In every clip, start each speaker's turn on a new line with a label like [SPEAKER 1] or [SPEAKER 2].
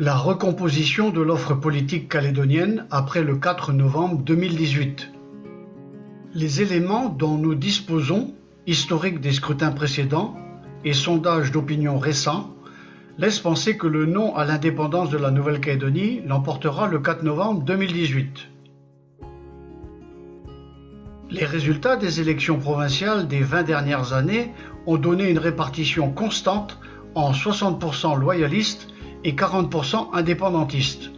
[SPEAKER 1] La recomposition de l'offre politique calédonienne après le 4 novembre 2018. Les éléments dont nous disposons, historiques des scrutins précédents et sondages d'opinion récents, laissent penser que le non à l'indépendance de la Nouvelle-Calédonie l'emportera le 4 novembre 2018. Les résultats des élections provinciales des 20 dernières années ont donné une répartition constante en 60% loyalistes et 40% indépendantistes.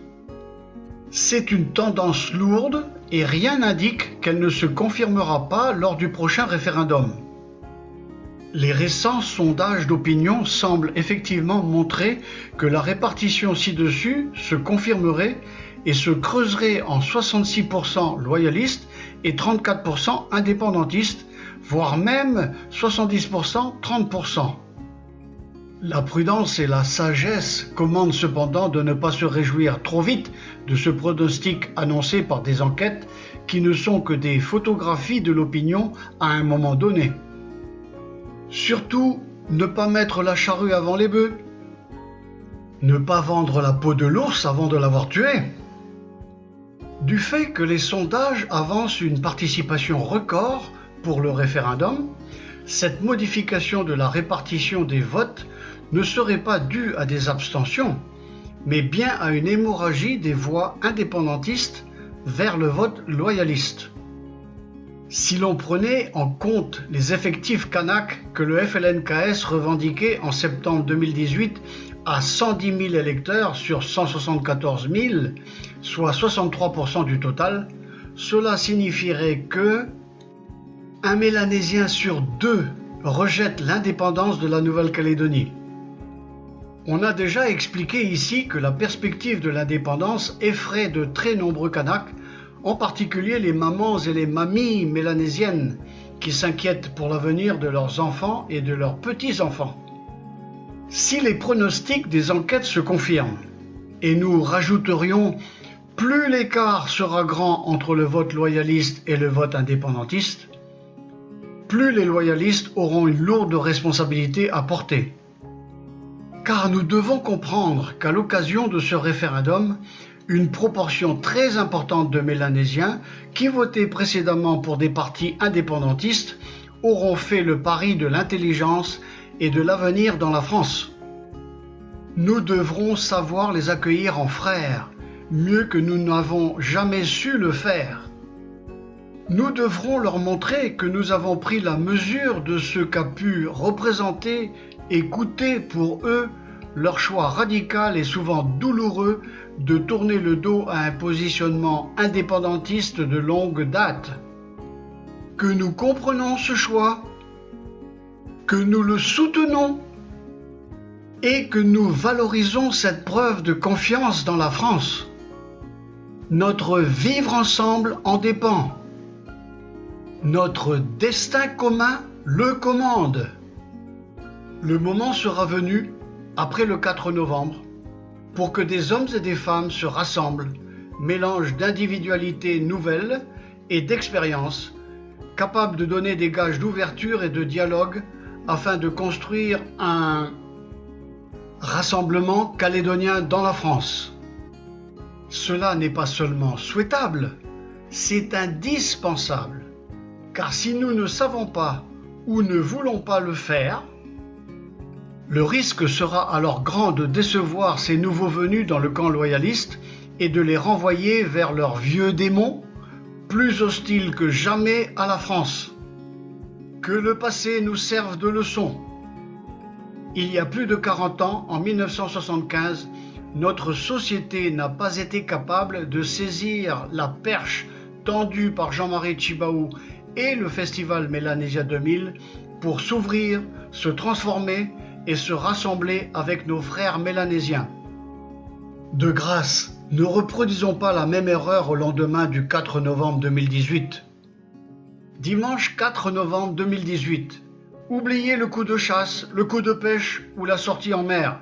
[SPEAKER 1] C'est une tendance lourde et rien n'indique qu'elle ne se confirmera pas lors du prochain référendum. Les récents sondages d'opinion semblent effectivement montrer que la répartition ci-dessus se confirmerait et se creuserait en 66% loyalistes et 34% indépendantistes, voire même 70%, 30%. La prudence et la sagesse commandent cependant de ne pas se réjouir trop vite de ce pronostic annoncé par des enquêtes qui ne sont que des photographies de l'opinion à un moment donné. Surtout, ne pas mettre la charrue avant les bœufs. Ne pas vendre la peau de l'ours avant de l'avoir tué. Du fait que les sondages avancent une participation record pour le référendum, cette modification de la répartition des votes ne serait pas due à des abstentions, mais bien à une hémorragie des voix indépendantistes vers le vote loyaliste. Si l'on prenait en compte les effectifs Kanak que le FLNKS revendiquait en septembre 2018 à 110 000 électeurs sur 174 000, soit 63% du total, cela signifierait que un Mélanésien sur deux rejette l'indépendance de la Nouvelle-Calédonie. On a déjà expliqué ici que la perspective de l'indépendance effraie de très nombreux Kanaks, en particulier les mamans et les mamies mélanésiennes qui s'inquiètent pour l'avenir de leurs enfants et de leurs petits-enfants. Si les pronostics des enquêtes se confirment, et nous rajouterions plus l'écart sera grand entre le vote loyaliste et le vote indépendantiste, plus les loyalistes auront une lourde responsabilité à porter. Car nous devons comprendre qu'à l'occasion de ce référendum, une proportion très importante de Mélanésiens qui votaient précédemment pour des partis indépendantistes auront fait le pari de l'intelligence et de l'avenir dans la France. Nous devrons savoir les accueillir en frères, mieux que nous n'avons jamais su le faire. Nous devrons leur montrer que nous avons pris la mesure de ce qu'a pu représenter et coûter pour eux leur choix radical et souvent douloureux de tourner le dos à un positionnement indépendantiste de longue date. Que nous comprenons ce choix, que nous le soutenons et que nous valorisons cette preuve de confiance dans la France. Notre vivre ensemble en dépend. Notre destin commun le commande. Le moment sera venu, après le 4 novembre, pour que des hommes et des femmes se rassemblent, mélange d'individualités nouvelles et d'expériences, capables de donner des gages d'ouverture et de dialogue afin de construire un rassemblement calédonien dans la France. Cela n'est pas seulement souhaitable, c'est indispensable. Car si nous ne savons pas ou ne voulons pas le faire, le risque sera alors grand de décevoir ces nouveaux venus dans le camp loyaliste et de les renvoyer vers leurs vieux démons, plus hostiles que jamais à la France. Que le passé nous serve de leçon. Il y a plus de 40 ans, en 1975, notre société n'a pas été capable de saisir la perche tendue par Jean-Marie Tjibaou et le festival Mélanésia 2000 pour s'ouvrir, se transformer et se rassembler avec nos frères mélanésiens. De grâce, ne reproduisons pas la même erreur au lendemain du 4 novembre 2018. Dimanche 4 novembre 2018, oubliez le coup de chasse, le coup de pêche ou la sortie en mer.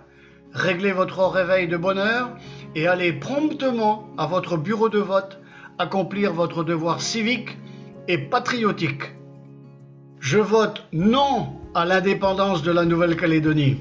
[SPEAKER 1] Réglez votre réveil de bonne heure et allez promptement à votre bureau de vote accomplir votre devoir civique et patriotique. Je vote non à l'indépendance de la Nouvelle-Calédonie.